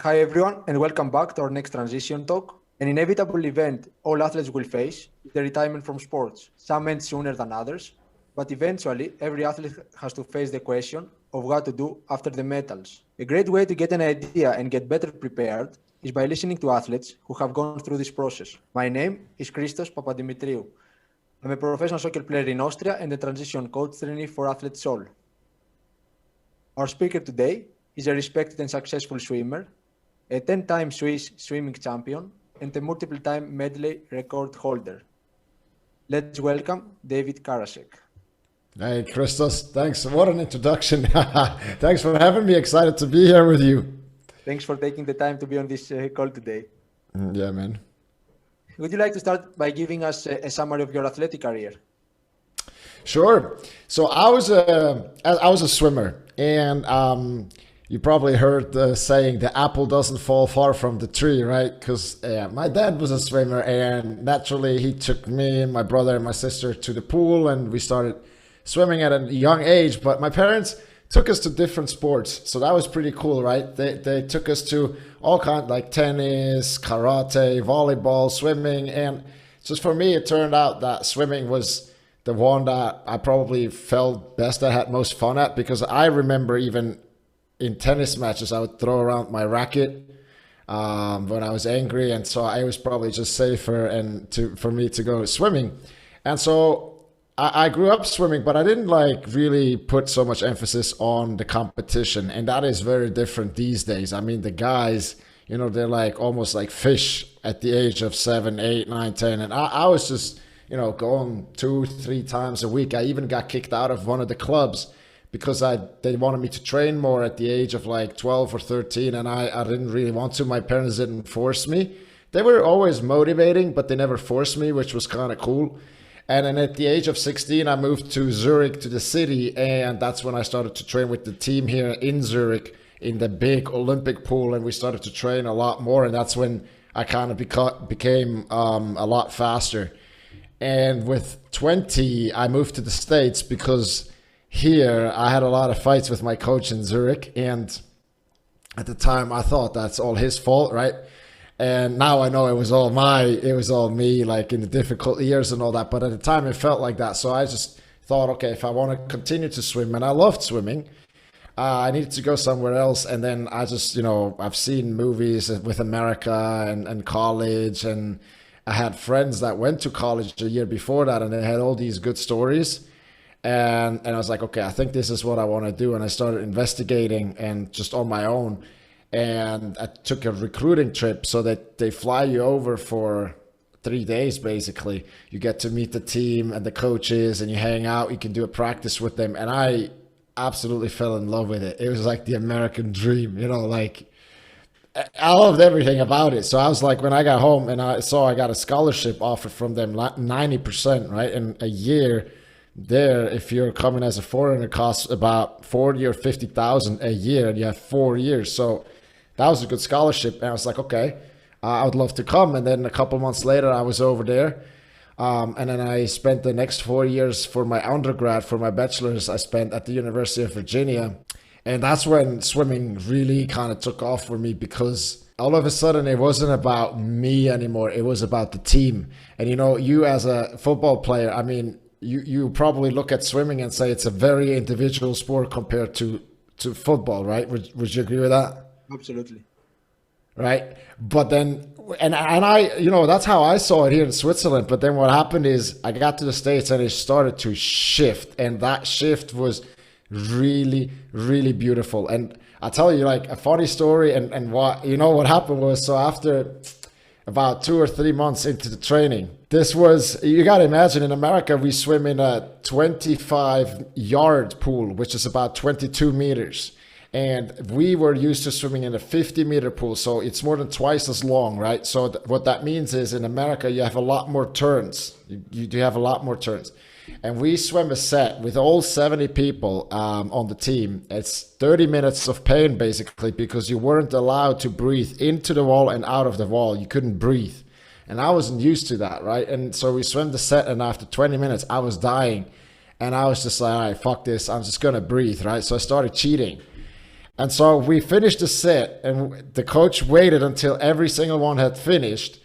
Hi everyone, and welcome back to our next transition talk. An inevitable event all athletes will face is the retirement from sports. Some end sooner than others, but eventually every athlete has to face the question of what to do after the medals. A great way to get an idea and get better prepared is by listening to athletes who have gone through this process. My name is Christos Papadimitriou. I'm a professional soccer player in Austria and a transition coach trainee for Athletes All. Our speaker today is a respected and successful swimmer, a 10-time Swiss swimming champion, and a multiple-time medley record holder. Let's welcome David Karasek. Hey, Christos. Thanks. What an introduction. Thanks for having me. Excited to be here with you. Thanks for taking the time to be on this call today. Yeah, man. Would you like to start by giving us a summary of your athletic career? Sure. So I was a swimmer, and you probably heard the saying, the apple doesn't fall far from the tree, right? Because my dad was a swimmer, and naturally he took me and my brother and my sister to the pool, and we started swimming at a young age. But my parents took us to different sports, so that was pretty cool, right? They took us to all kinds, like tennis, karate, volleyball, swimming, and just for me, it turned out that swimming was the one that I probably felt best, I had most fun at, because I remember even in tennis matches, I would throw around my racket when I was angry, and so it was probably just safer for me to go swimming. And so I grew up swimming, but I didn't really put so much emphasis on the competition, and that is very different these days. I mean, the guys, they're like almost like fish at the age of 7, 8, 9, 10, and I was just going 2-3 times a week. I even got kicked out of one of the clubs because they wanted me to train more at the age of like 12 or 13, and I didn't really want to. My parents didn't force me. They were always motivating, but they never forced me, which was kind of cool. And then at the age of 16, I moved to Zurich, to the city, and that's when I started to train with the team here in Zurich in the big Olympic pool, and we started to train a lot more, and that's when I kind of became a lot faster. And with 20, I moved to the States because here I had a lot of fights with my coach in Zurich, and at the time I thought that's all his fault, right? And now I know it was all me, like in the difficult years and all that, but at the time it felt like that. So I just thought, okay, if I want to continue to swim, and I loved swimming, I needed to go somewhere else. And then I just, I've seen movies with America and college, and I had friends that went to college a year before that, and they had all these good stories. And I was like, okay, I think this is what I want to do. And I started investigating, and just on my own. And I took a recruiting trip, so that they fly you over for 3 days, basically. You get to meet the team and the coaches, and you hang out. You can do a practice with them. And I absolutely fell in love with it. It was like the American dream, I loved everything about it. So I was like, when I got home and I saw I got a scholarship offer from them, 90%, right? And a year there, if you're coming as a foreigner, costs about 40 or 50,000 a year, and you have 4 years. So that was a good scholarship. And I was like, okay, I would love to come. And then a couple months later, I was over there. And then I spent the next 4 years for my undergrad, for my bachelor's, I spent at the University of Virginia. And that's when swimming really kind of took off for me, because all of a sudden it wasn't about me anymore. It was about the team. And, you as a football player, I mean, you probably look at swimming and say it's a very individual sport compared to football, right? Would you agree with that? Absolutely. Right. But then, and I, that's how I saw it here in Switzerland. But then what happened is I got to the States, and it started to shift. And that shift was really, really beautiful. And I'll tell you like a funny story, and what happened was, so after about 2 or 3 months into the training, you got to imagine, in America, we swim in a 25-yard pool, which is about 22 meters. And we were used to swimming in a 50-meter pool, so it's more than twice as long, right? So what that means is, in America, you have a lot more turns. You do have a lot more turns. And we swim a set with all 70 people on the team. It's 30 minutes of pain, basically, because you weren't allowed to breathe into the wall and out of the wall. You couldn't breathe. And I wasn't used to that, right? And so we swam the set, and after 20 minutes, I was dying. And I was just like, all right, fuck this. I'm just going to breathe, right? So I started cheating. And so we finished the set, and the coach waited until every single one had finished.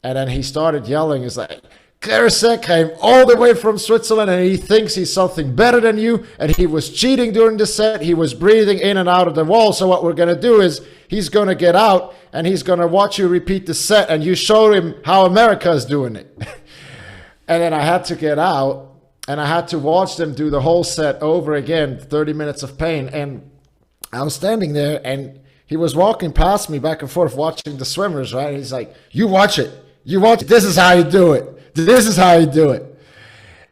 And then he started yelling. He's like, Karasek came all the way from Switzerland and he thinks he's something better than you. And he was cheating during the set. He was breathing in and out of the wall. So what we're going to do is he's going to get out and he's going to watch you repeat the set. And you show him how America is doing it. And then I had to get out and I had to watch them do the whole set over again, 30 minutes of pain. And I was standing there and he was walking past me back and forth watching the swimmers, right? He's like, you watch it. You watch it. This is how you do it. This is how you do it.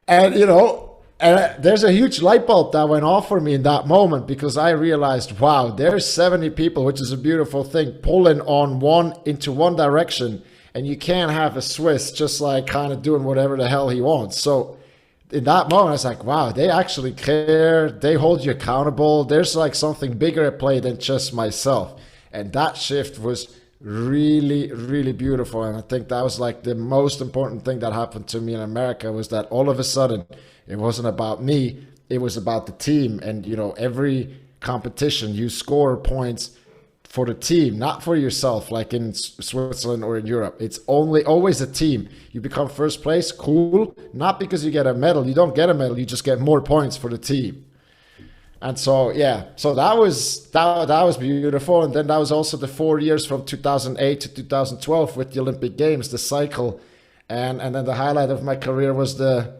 And, you know, and there's a huge light bulb that went off for me in that moment because I realized, wow, there's 70 people, which is a beautiful thing, pulling into one direction. And you can't have a Swiss just like kind of doing whatever the hell he wants. So in that moment, I was like, wow, they actually care. They hold you accountable. There's like something bigger at play than just myself. And that shift was really, really beautiful. And I think that was like the most important thing that happened to me in America was that all of a sudden, it wasn't about me. It was about the team. And, you know, every competition, you score points for the team, not for yourself, like in Switzerland or in Europe. It's always a team. You become first place, cool. Not because you get a medal. You don't get a medal. You just get more points for the team. And so, yeah, so that was beautiful. And then that was also the 4 years from 2008 to 2012 with the Olympic Games, the cycle. And then the highlight of my career was the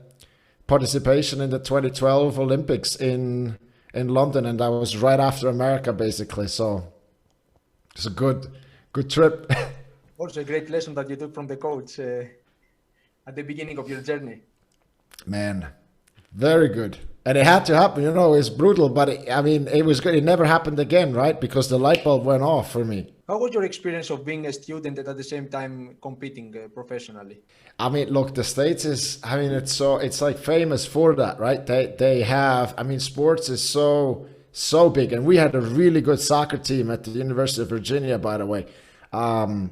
participation in the 2012 Olympics in London. And that was right after America, basically. So it's a good trip. Also a great lesson that you took from the coach at the beginning of your journey. Man, very good. And it had to happen, you know, it's brutal, but it was good. It never happened again, right? Because the light bulb went off for me. How was your experience of being a student and at the same time competing professionally? I mean, look, the States it's like famous for that, right? They have, sports is so big. And we had a really good soccer team at the University of Virginia, by the way. The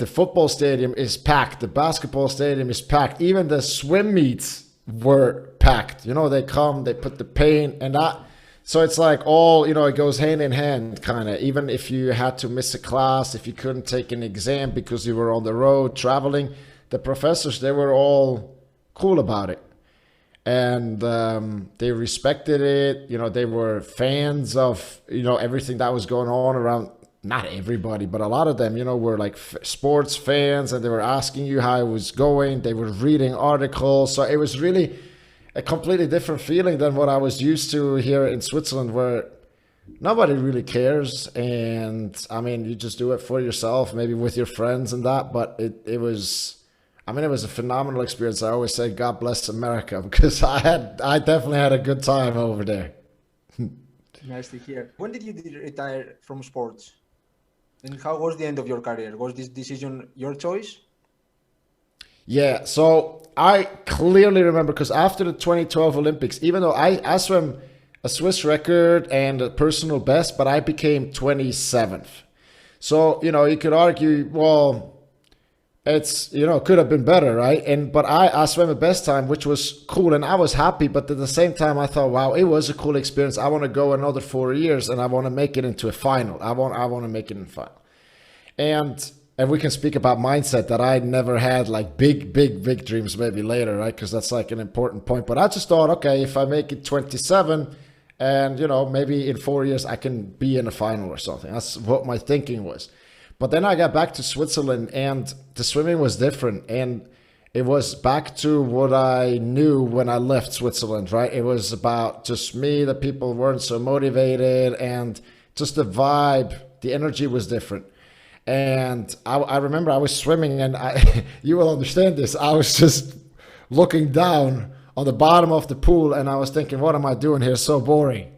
football stadium is packed. The basketball stadium is packed. Even the swim meets were packed. You know, they come, they put the paint and that. So it's like all, you know, it goes hand in hand kind of. Even if you had to miss a class, if you couldn't take an exam because you were on the road traveling, the professors, they were all cool about it. And they respected it. You know, they were fans of, you know, everything that was going on around. Not everybody, but a lot of them, you know, were like sports fans and they were asking you how it was going. They were reading articles. So it was really a completely different feeling than what I was used to here in Switzerland, where nobody really cares. And you just do it for yourself, maybe with your friends and that. But it was a phenomenal experience. I always say, God bless America, because I definitely had a good time over there. Nice to hear. When did you retire from sports? And how was the end of your career? Was this decision your choice? Yeah, so I clearly remember, because after the 2012 Olympics, even though I swam a Swiss record and a personal best, but I became 27th. So, you know, you could argue, well, it's, you know, could have been better, right? But I swam a best time, which was cool, and I was happy. But at the same time, I thought, wow, it was a cool experience. I want to go another 4 years, and I want to make it into a final. I want to make it in final. And we can speak about mindset, that I never had like big dreams, maybe later, right? Because that's like an important point. But I just thought, okay, if I make it 27, and, you know, maybe in 4 years I can be in a final or something. That's what my thinking was. But then I got back to Switzerland and the swimming was different. And it was back to what I knew when I left Switzerland, right? It was about just me, the people weren't so motivated, and just the vibe, the energy was different. And I remember I was swimming, and you will understand this, I was just looking down on the bottom of the pool and I was thinking, what am I doing here? So boring.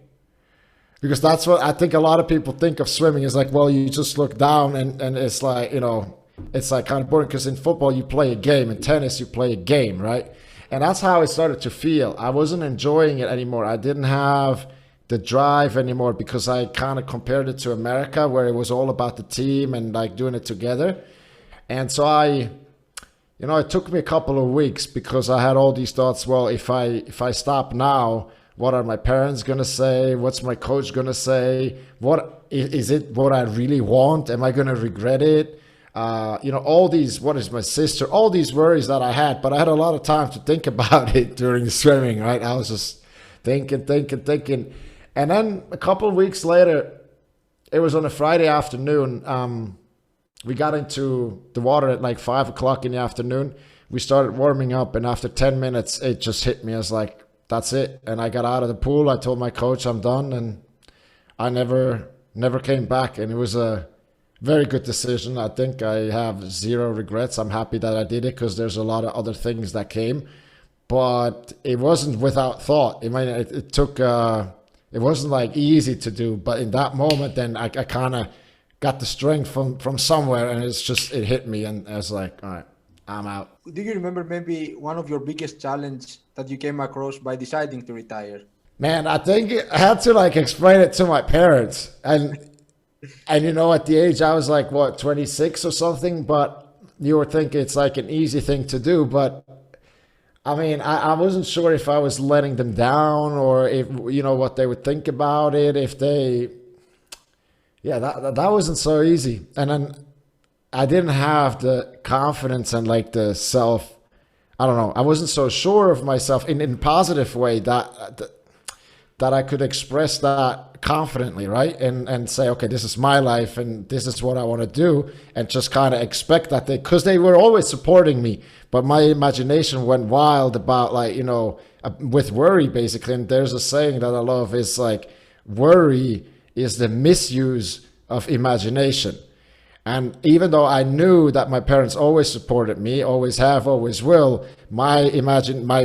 Because that's what I think a lot of people think of swimming, is like, well, you just look down and it's like, you know, it's like kind of boring, because in football you play a game, in tennis you play a game, right? And that's how it started to feel. I wasn't enjoying it anymore. I didn't have the drive anymore, because I kind of compared it to America, where it was all about the team and like doing it together. And so it took me a couple of weeks, because I had all these thoughts, well, if I stop now, What are my parents gonna say? What's my coach gonna say? What is it? What I really want? Am I gonna regret it? All these. What is my sister? All these worries that I had, but I had a lot of time to think about it during swimming. Right? I was just thinking, and then a couple of weeks later, it was on a Friday afternoon. We got into the water at like 5 o'clock in the afternoon. We started warming up, and after 10 minutes, it just hit me. I was like, that's it. And I got out of the pool. I told my coach I'm done, and I never came back. And it was a very good decision. I think I have zero regrets. I'm happy that I did it because there's a lot of other things that came, but it wasn't without thought. I mean, it took, it wasn't like easy to do, but in that moment, then I kind of got the strength from somewhere, and it hit me, and I was like, all right, I'm out. Do you remember maybe one of your biggest challenges that you came across by deciding to retire? Man, I think I had to like explain it to my parents, and at the age I was like, what, 26 or something, but you would think it's like an easy thing to do, but I mean, I wasn't sure if I was letting them down or if, what they would think about it, if they, that wasn't so easy. And then I didn't have the confidence and like the self, I don't know, I wasn't so sure of myself in a positive way that I could express that confidently, right? And say, okay, this is my life and this is what I want to do, and just kind of expect that because they were always supporting me, but my imagination went wild about like, with worry basically. And there's a saying that I love is like, worry is the misuse of imagination. And even though I knew that my parents always supported me, always have, always will, my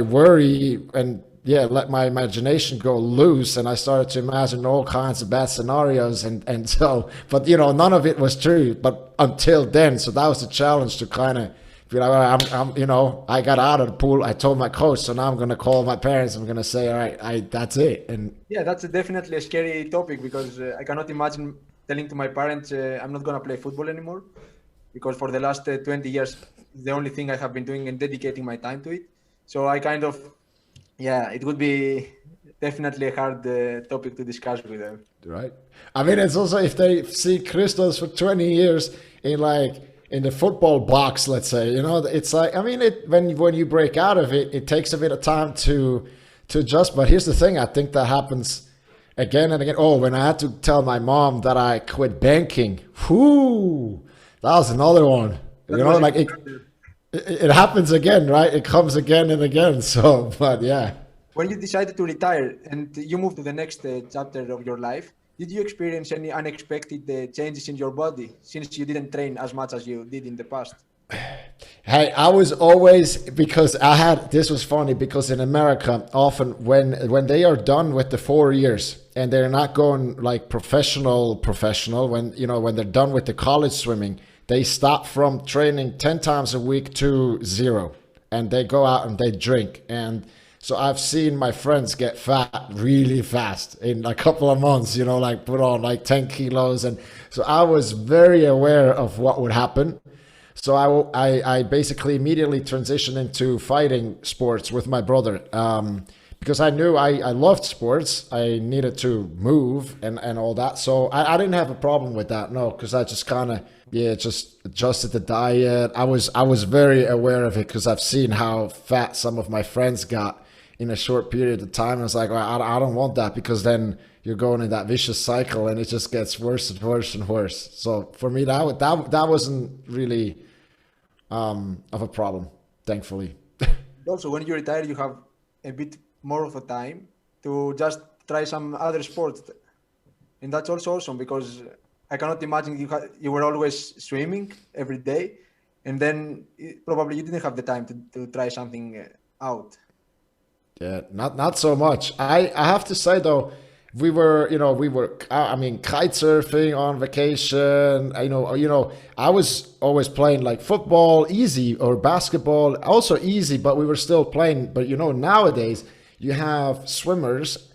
worry and let my imagination go loose, and I started to imagine all kinds of bad scenarios, and so, but none of it was true. But until then, so that was the challenge to kind of, I got out of the pool. I told my coach, so now I'm gonna call my parents. I'm gonna say, all right, that's it. And yeah, that's definitely a scary topic because I cannot imagine telling to my parents I'm not gonna play football anymore, because for the last 20 years, the only thing I have been doing and dedicating my time to it. So I kind of. Yeah, it would be definitely a hard topic to discuss with them. Right. I mean, it's also if they see Christos for 20 years in the football box, let's say, it's like, I mean, when you break out of it, it takes a bit of time to adjust. But here's the thing, I think that happens again and again. Oh, when I had to tell my mom that I quit banking, that was another one. It happens again, right? It comes again and again. So, but yeah. When you decided to retire and you moved to the next chapter of your life, did you experience any unexpected changes in your body since you didn't train as much as you did in the past? Hey, I was always, because this was funny because in America, often when they are done with the 4 years and they're not going like professional, when they're done with the college swimming, they stop from training 10 times a week to 0, and they go out and they drink. And so I've seen my friends get fat really fast in a couple of months, like put on like 10 kilos. And so I was very aware of what would happen. So I basically immediately transitioned into fighting sports with my brother, because I knew I loved sports. I needed to move and all that. So I didn't have a problem with that, no, because I just kind of, just adjusted the diet. I was very aware of it because I've seen how fat some of my friends got in a short period of time. I was like, I don't want that, because then you're going in that vicious cycle and it just gets worse and worse and worse. So for me, that wasn't really of a problem, thankfully. Also, when you retire, you have a bit more of a time to just try some other sports, and that's also awesome because I cannot imagine you were always swimming every day, and then probably you didn't have the time to try something out. Yeah, not so much. I have to say though, we were kite surfing on vacation. I was always playing like football, easy, or basketball, also easy, but we were still playing. But nowadays you have swimmers,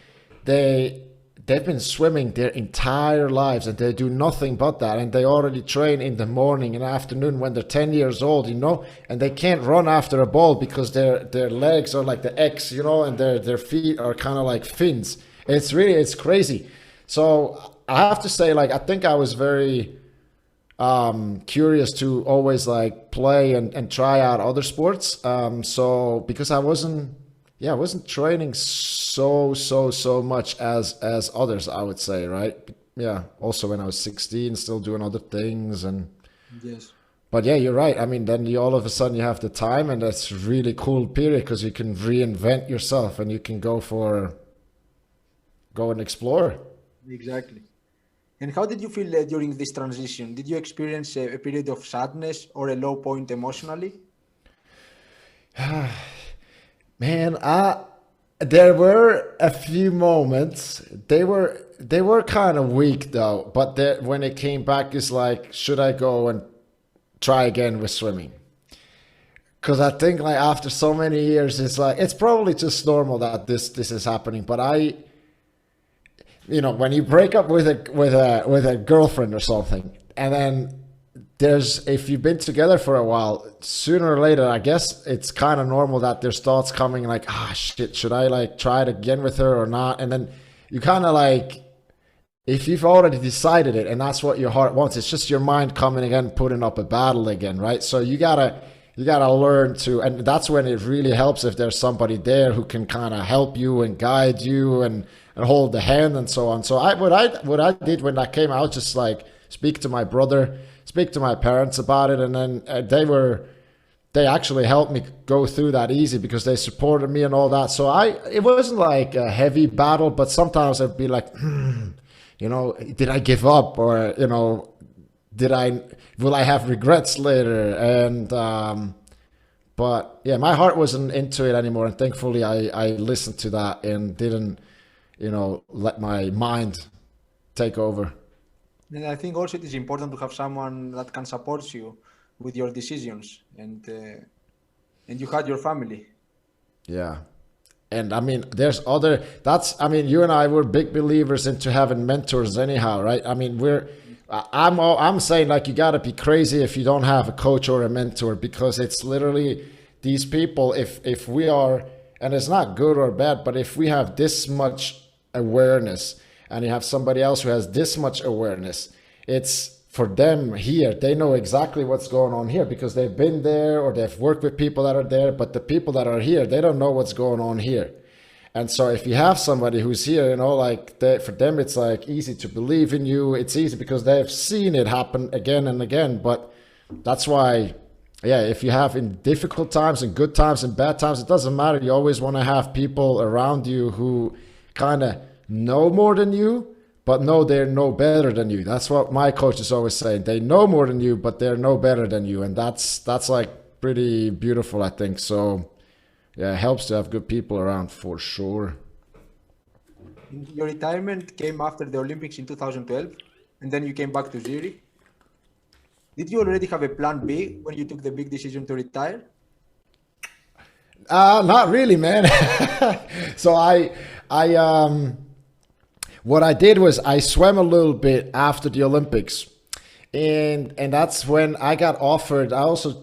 they've been swimming their entire lives and they do nothing but that, and they already train in the morning and afternoon when they're 10 years old, you know, and they can't run after a ball because their legs are like the X, you know, and their feet are kind of like fins. It's crazy. So I have to say, like, I think I was very curious to always like play and try out other sports. So because I wasn't training so much as others, I would say, right? Yeah. Also when I was 16, still doing other things and Yes. but yeah, you're right. I mean, then you all of a sudden you have the time, and that's a really cool period because you can reinvent yourself and you can go and explore. Exactly. And how did you feel during this transition? Did you experience a period of sadness or a low point emotionally? Man, there were a few moments. They were kind of weak though. But when it came back, it's like, should I go and try again with swimming? Because I think like after so many years, it's like it's probably just normal that this is happening. But when you break up with a girlfriend or something, and then if you've been together for a while, sooner or later, I guess it's kind of normal that there's thoughts coming like, shit, should I like try it again with her or not? And then you kind of like, if you've already decided it and that's what your heart wants, it's just your mind coming again, putting up a battle again, right? So you gotta learn to, and that's when it really helps if there's somebody there who can kind of help you and guide you and hold the hand and so on. So what I did when that came out, just like speak to my brother, speak to my parents about it, and then they actually helped me go through that easy because they supported me and all that. So it wasn't like a heavy battle, but sometimes I'd be like, did I give up, or will I have regrets later? And but yeah, my heart wasn't into it anymore, and thankfully I listened to that and didn't let my mind take over. And I think also it is important to have someone that can support you with your decisions, and you had your family. Yeah. And I mean, you and I were big believers into having mentors anyhow, right? I mean, I'm saying like, you gotta be crazy if you don't have a coach or a mentor, because it's literally these people, if we are, and it's not good or bad, but if we have this much awareness and you have somebody else who has this much awareness, it's for them here, they know exactly what's going on here because they've been there or they've worked with people that are there, but the people that are here, they don't know what's going on here. And so if you have somebody who's here, for them, it's like easy to believe in you. It's easy because they've seen it happen again and again. But that's why, yeah, if you have in difficult times and good times and bad times, it doesn't matter. You always want to have people around you who kind of know more than you, but know they're no better than you. That's what my coach is always saying. They know more than you, but they're no better than you. And that's like pretty beautiful, I think. So yeah, it helps to have good people around for sure. Your retirement came after the Olympics in 2012, and then you came back to Zurich. Did you already have a plan B when you took the big decision to retire? Not really, man. So what I did was I swam a little bit after the Olympics, and that's when I got offered.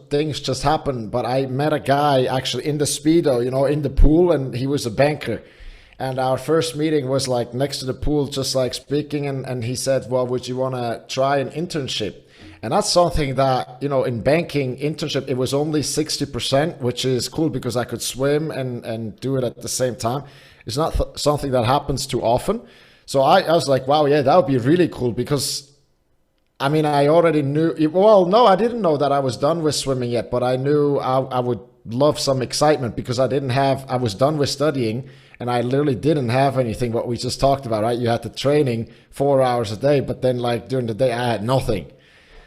Things just happened, but I met a guy actually in the Speedo, in the pool, and he was a banker. And our first meeting was like next to the pool, just like speaking, and he said, well, would you want to try an internship? And that's something that, in banking internship, it was only 60%, which is cool because I could swim and do it at the same time. It's not something that happens too often. So I was like, wow, yeah, that would be really cool because, I mean, I already knew, well, no, I didn't know that I was done with swimming yet, but I knew I would love some excitement because I was done with studying and I literally didn't have anything, what we just talked about, right? You had the training 4 hours a day, but then like during the day I had nothing.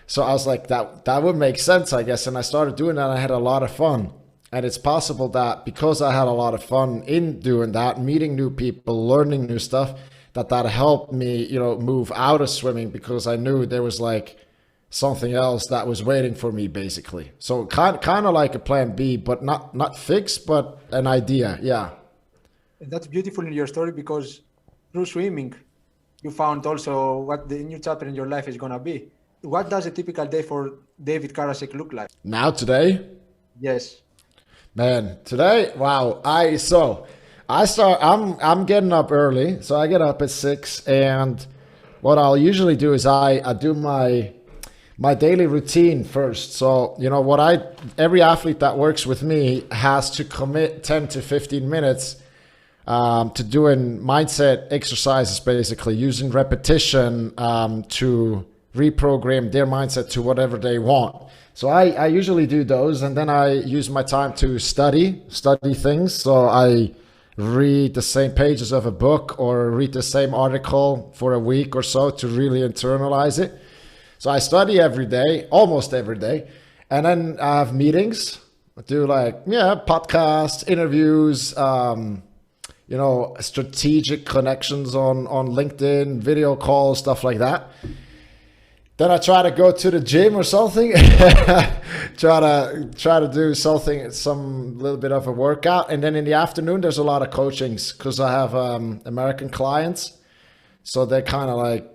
So I was like, that would make sense, I guess. And I started doing that and I had a lot of fun. And it's possible that because I had a lot of fun in doing that, meeting new people, learning new stuff, that helped me, move out of swimming because I knew there was like something else that was waiting for me, basically. So kind of like a plan B, but not fixed, but an idea. Yeah. And that's beautiful in your story because through swimming, you found also what the new chapter in your life is going to be. What does a typical day for David Karasek look like? Now today, Yes. man, today, wow. I'm getting up early, so I get up at 6, and what I'll usually do is I do my daily routine first. So, every athlete that works with me has to commit 10 to 15 minutes to doing mindset exercises, basically using repetition to reprogram their mindset to whatever they want. So I usually do those, and then I use my time to study things. So I read the same pages of a book or read the same article for a week or so to really internalize it. So I study every day, almost every day. And then I have meetings. I do podcasts, interviews, strategic connections on LinkedIn, video calls, stuff like that. Then I try to go to the gym or something, try to do some little bit of a workout. And then in the afternoon, there's a lot of coachings because I have American clients. So they're kind of like,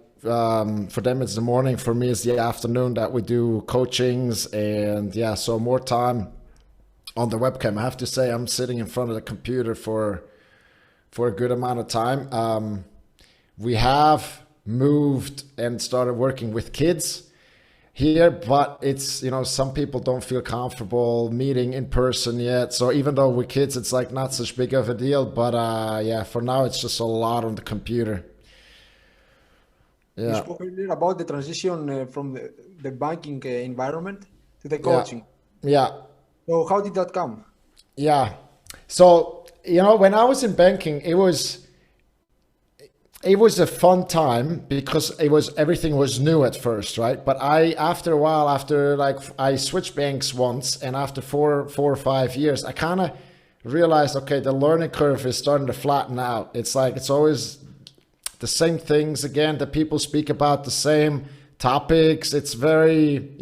for them, it's the morning. For me, it's the afternoon that we do coachings. And yeah, so more time on the webcam. I have to say I'm sitting in front of the computer for a good amount of time. We have moved and started working with kids here, but it's, some people don't feel comfortable meeting in person yet. So even though with kids, it's like not such big of a deal, but for now, it's just a lot on the computer. You spoke earlier about the transition from the banking environment to the coaching. Yeah. So how did that come? Yeah. So, when I was in banking, it was a fun time because everything was new at first, right? But after a while, I switched banks once, and after four or 5 years, I kind of realized, okay, the learning curve is starting to flatten out. It's like it's always the same things again, that people speak about the same topics. It's very,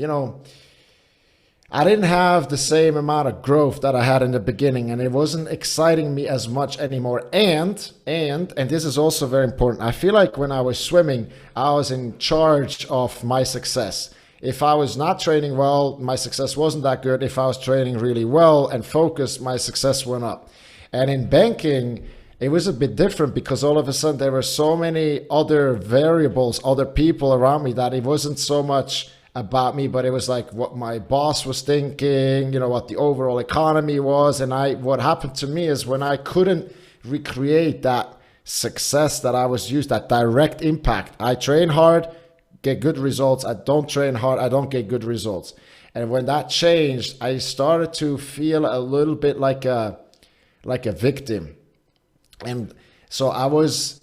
I didn't have the same amount of growth that I had in the beginning, and it wasn't exciting me as much anymore. And this is also very important. I feel like when I was swimming, I was in charge of my success. If I was not training well, my success wasn't that good. If I was training really well and focused, my success went up. And in banking, it was a bit different because all of a sudden there were so many other variables, other people around me, that it wasn't so much about me, but it was like what my boss was thinking, what the overall economy was. And what happened to me is when I couldn't recreate that success that I was used, that direct impact. I train hard, get good results. I don't train hard, I don't get good results. And when that changed, I started to feel a little bit like a victim. And so I was,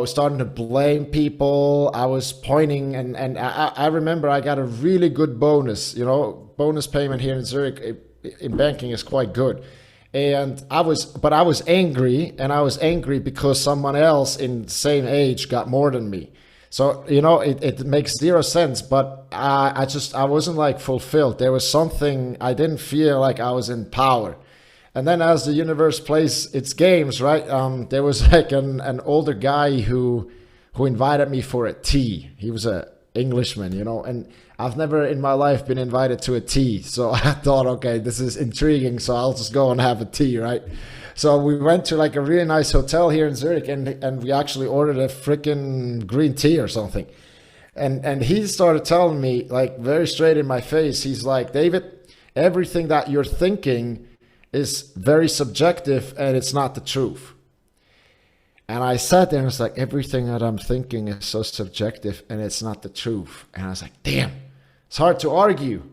starting to blame people. I was pointing, and I remember I got a really good bonus, bonus payment here in Zurich in banking is quite good. And I was angry, and I was angry because someone else in the same age got more than me. So, it makes zero sense, but I wasn't like fulfilled. There was something, I didn't feel like I was in power. And then as the universe plays its games, right, there was like an older guy who invited me for a tea. He was an Englishman, and I've never in my life been invited to a tea. So I thought, okay, this is intriguing, so I'll just go and have a tea, right? So we went to like a really nice hotel here in Zurich, and we actually ordered a freaking green tea or something. And he started telling me, like very straight in my face, he's like, David, everything that you're thinking is very subjective and it's not the truth. And I sat there and was like, everything that I'm thinking is so subjective and it's not the truth. And I was like, damn, it's hard to argue.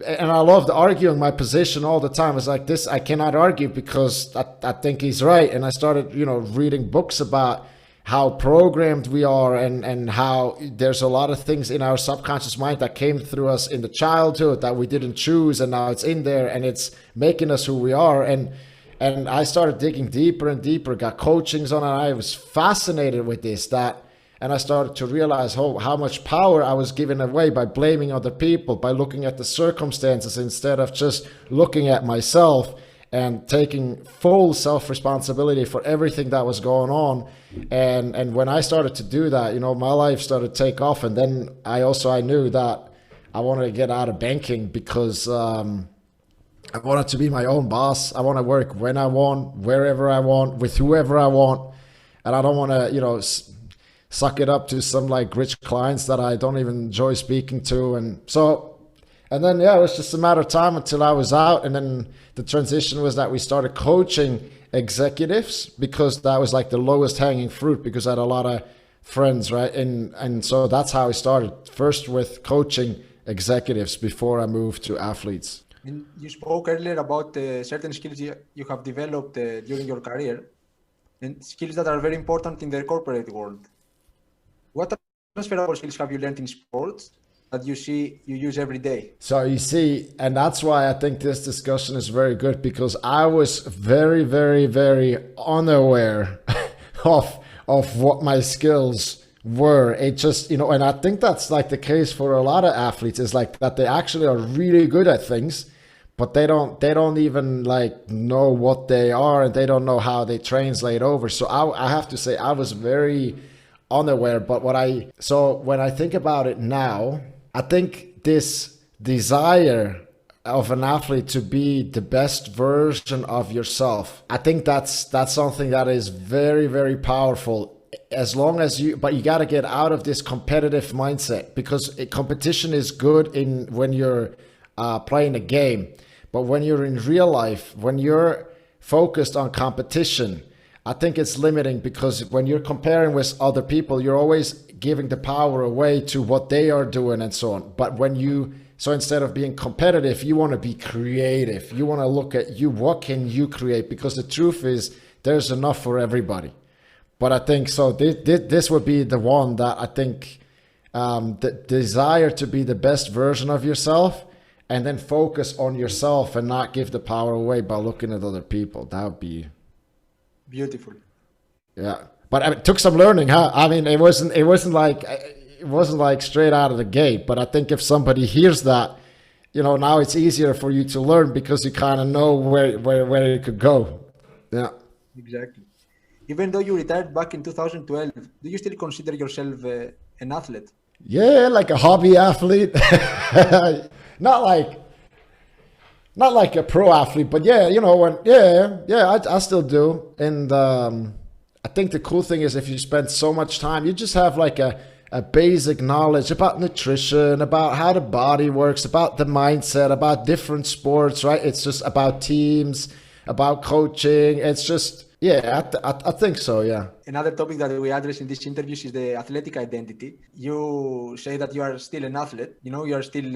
And I loved arguing my position all the time. It's like this, I cannot argue because I think he's right. And I started, reading books about how programmed we are and how there's a lot of things in our subconscious mind that came through us in the childhood that we didn't choose, and now it's in there and it's making us who we are. And I started digging deeper and deeper, got coachings on it. I was fascinated with this, and I started to realize how much power I was giving away by blaming other people, by looking at the circumstances instead of just looking at myself and taking full self-responsibility for everything that was going on. And when I started to do that, you know, my life started to take off. And then I knew that I wanted to get out of banking because I wanted to be my own boss. I want to work when I want, wherever I want, with whoever I want. And I don't want to, you know, suck it up to some like rich clients that I don't even enjoy speaking to. And then, yeah, it was just a matter of time until I was out. And then the transition was that we started coaching executives because that was like the lowest hanging fruit because I had a lot of friends, right? And so that's how I started, first with coaching executives before I moved to athletes. And you spoke earlier about certain skills you have developed during your career and skills that are very important in the corporate world. What transferable skills have you learned in sports that you see you use every day? So you see, and that's why I think this discussion is very good because I was very, very, very unaware of what my skills were. It just, you know, and I think that's like the case for a lot of athletes is like that they actually are really good at things, but they don't even like know what they are and they don't know how they translate over. So I have to say I was very unaware, but when I think about it now, I think this desire of an athlete to be the best version of yourself, I think that's something that is very, very powerful. As long as but you got to get out of this competitive mindset because competition is good when you're playing a game, but when you're in real life, when you're focused on competition, I think it's limiting because when you're comparing with other people, you're always giving the power away to what they are doing and so on. But so instead of being competitive, you want to be creative. You want to look at what can you create? Because the truth is there's enough for everybody. But I think so this would be the one that I think the desire to be the best version of yourself and then focus on yourself and not give the power away by looking at other people. That would be beautiful. Yeah, but it took some learning, huh? I mean, it wasn't like straight out of the gate. But I think if somebody hears that, you know, now it's easier for you to learn because you kind of know where it could go. Yeah, exactly. Even though you retired back in 2012, do you still consider yourself an athlete? Yeah, like a hobby athlete, not like a pro athlete, but yeah, you know, I still do. And I think the cool thing is if you spend so much time, you just have like a basic knowledge about nutrition, about how the body works, about the mindset, about different sports, right? It's just about teams, about coaching. It's just, yeah, I think so, yeah. Another topic that we address in this interview is the athletic identity. You say that you are still an athlete, you know, you are still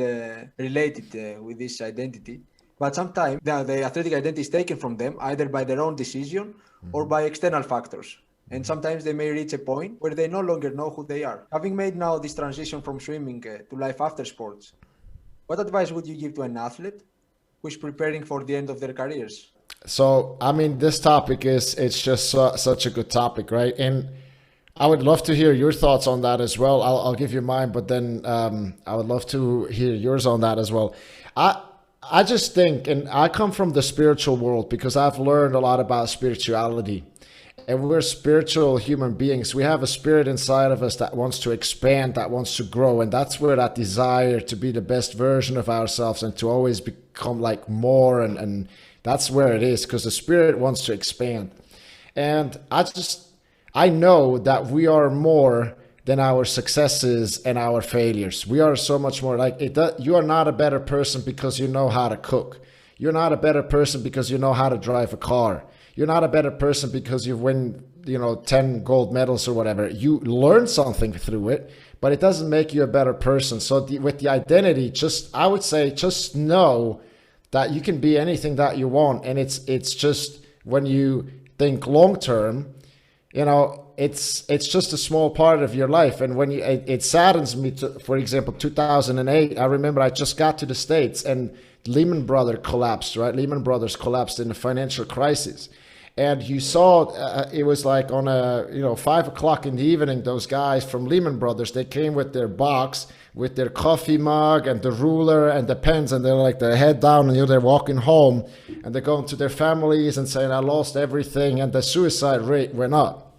related with this identity. But sometimes the athletic identity is taken from them either by their own decision or by external factors. And sometimes they may reach a point where they no longer know who they are. Having made now this transition from swimming to life after sports, what advice would you give to an athlete who is preparing for the end of their careers? So, I mean, this topic it's just such a good topic, right? And I would love to hear your thoughts on that as well. I'll give you mine, but then I would love to hear yours on that as well. I just think, and I come from the spiritual world because I've learned a lot about spirituality. And we're spiritual human beings. We have a spirit inside of us that wants to expand, that wants to grow. And that's where that desire to be the best version of ourselves and to always become like more. And that's where it is because the spirit wants to expand. And I know that we are more than our successes and our failures. We are so much more like it. You are not a better person because you know how to cook. You're not a better person because you know how to drive a car. You're not a better person because you win, 10 gold medals or whatever. You learn something through it, but it doesn't make you a better person. So with the identity, I would say, just know that you can be anything that you want. And it's just when you think long term, it's just a small part of your life. And when it saddens me for example, 2008, I remember I just got to the States and Lehman Brothers collapsed, right? Lehman Brothers collapsed in the financial crisis. And you saw it was like on 5 o'clock in the evening, those guys from Lehman Brothers, they came with their box, with their coffee mug and the ruler and the pens, and they're like their head down, and they're walking home, and they're going to their families and saying, I lost everything, and the suicide rate went up.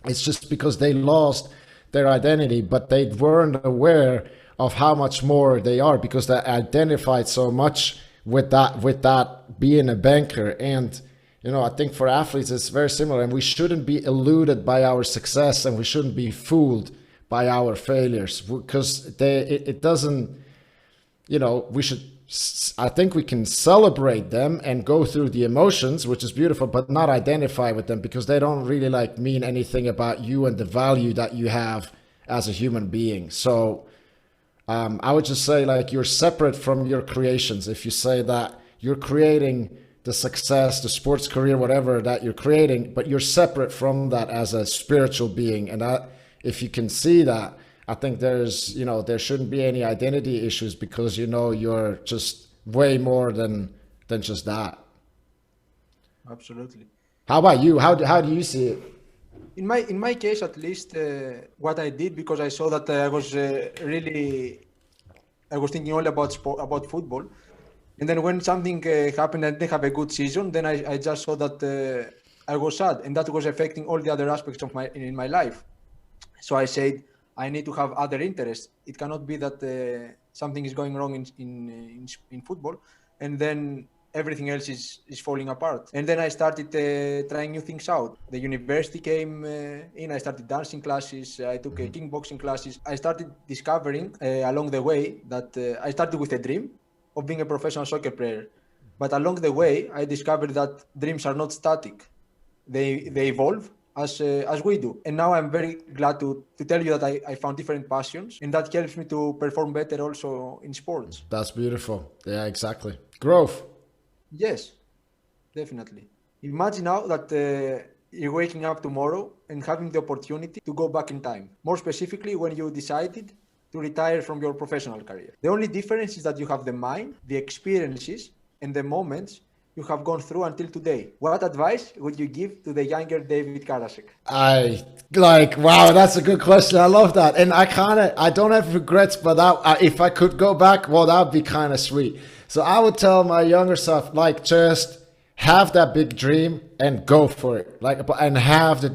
It's just because they lost their identity, but they weren't aware of how much more they are, because they identified so much with that being a banker. And I think for athletes it's very similar, and we shouldn't be eluded by our success, and we shouldn't be fooled by our failures, because it doesn't, I think we can celebrate them and go through the emotions, which is beautiful, but not identify with them, because they don't really mean anything about you and the value that you have as a human being. So I would just say you're separate from your creations. If you say that you're creating the success, the sports career, whatever that you're creating, but you're separate from that as a spiritual being. And if you can see that, I think there shouldn't be any identity issues, because you're just way more than just that. Absolutely. How about you? How do you see it? In my case, at least, what I did, because I saw that I was thinking only about football, and then when something happened and I didn't have a good season, then I just saw that I was sad, and that was affecting all the other aspects of in my life. So I said, I need to have other interests. It cannot be that something is going wrong in football, and then everything else is falling apart. And then I started trying new things out. The university came in. I started dancing classes. I took kickboxing classes. I started discovering along the way that I started with a dream of being a professional soccer player. But along the way, I discovered that dreams are not static. They evolve as we do. And now I'm very glad to tell you that I found different passions, and that helps me to perform better also in sports. That's beautiful. Yeah, exactly. Growth. Yes, definitely. Imagine now that you're waking up tomorrow and having the opportunity to go back in time. More specifically, when you decided to retire from your professional career. The only difference is that you have the mind, the experiences, and the moments you have gone through until today. What advice would you give to the younger David Karasek? Wow, that's a good question. I love that. And I don't have regrets, but if I could go back, well, that would be kind of sweet. So I would tell my younger self, just have that big dream and go for it. And have the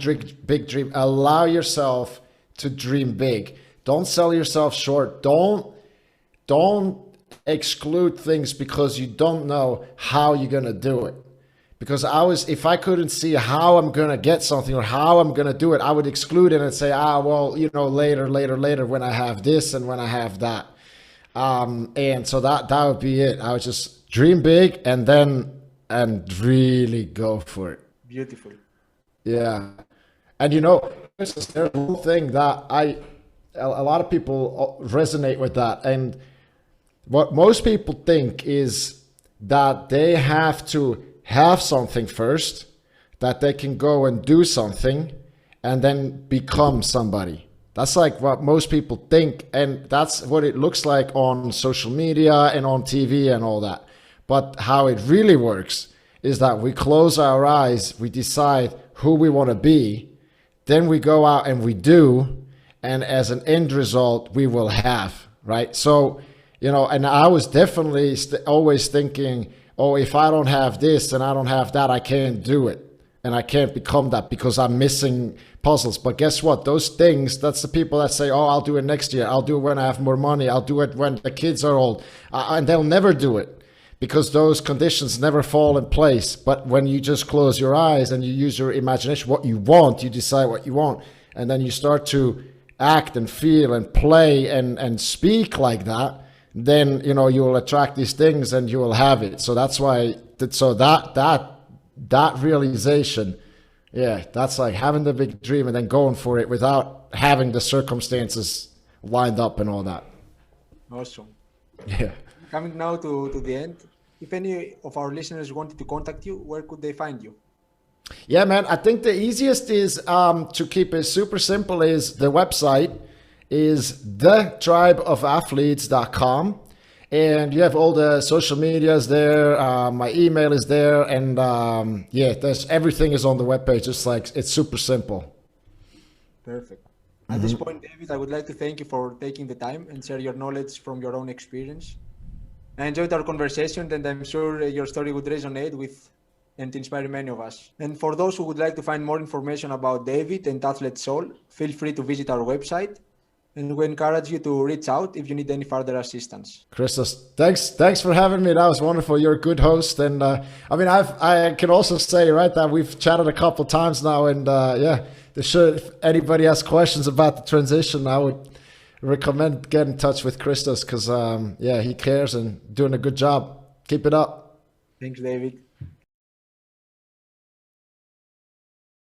big dream. Allow yourself to dream big. Don't sell yourself short. Don't exclude things because you don't know how you're going to do it. Because if I couldn't see how I'm going to get something or how I'm going to do it, I would exclude it and say, later when I have this and when I have that. And so that would be it. I would just dream big and really go for it. Beautiful. Yeah. And there's a little thing that a lot of people resonate with that. And what most people think is that they have to have something first, that they can go and do something and then become somebody. That's what most people think. And that's what it looks like on social media and on TV and all that. But how it really works is that we close our eyes, we decide who we want to be, then we go out and we do, and as an end result, we will have, right? So, and I was definitely always thinking, if I don't have this and I don't have that, I can't do it. And I can't become that because I'm missing puzzles. But guess what? Those things, that's the people that say, I'll do it next year. I'll do it when I have more money. I'll do it when the kids are old. And they'll never do it because those conditions never fall in place. But when you just close your eyes and you use your imagination, what you want, you decide what you want. And then you start to act and feel and play and speak like that, then you will attract these things and you will have it. So that's why that realization, that's like having the big dream and then going for it without having the circumstances lined up and all that. Awesome. Yeah. Coming now to the end, if any of our listeners wanted to contact you, where could they find you? Yeah, man, I think the easiest is to keep it super simple is the website is thetribeofathletes.com. And you have all the social medias there. My email is there, and yeah, everything is on the webpage. It's super simple. Perfect. At this point, David, I would like to thank you for taking the time and share your knowledge from your own experience. I enjoyed our conversation, and I'm sure your story would resonate with and inspire many of us. And for those who would like to find more information about David and Athlete Soul, feel free to visit our website. And we encourage you to reach out if you need any further assistance. Christos, thanks for having me. That was wonderful. You're a good host, and I mean, I can also say, right, that we've chatted a couple of times now, and yeah, if anybody has questions about the transition, I would recommend get in touch with Christos because yeah, he cares and doing a good job. Keep it up. Thanks, David.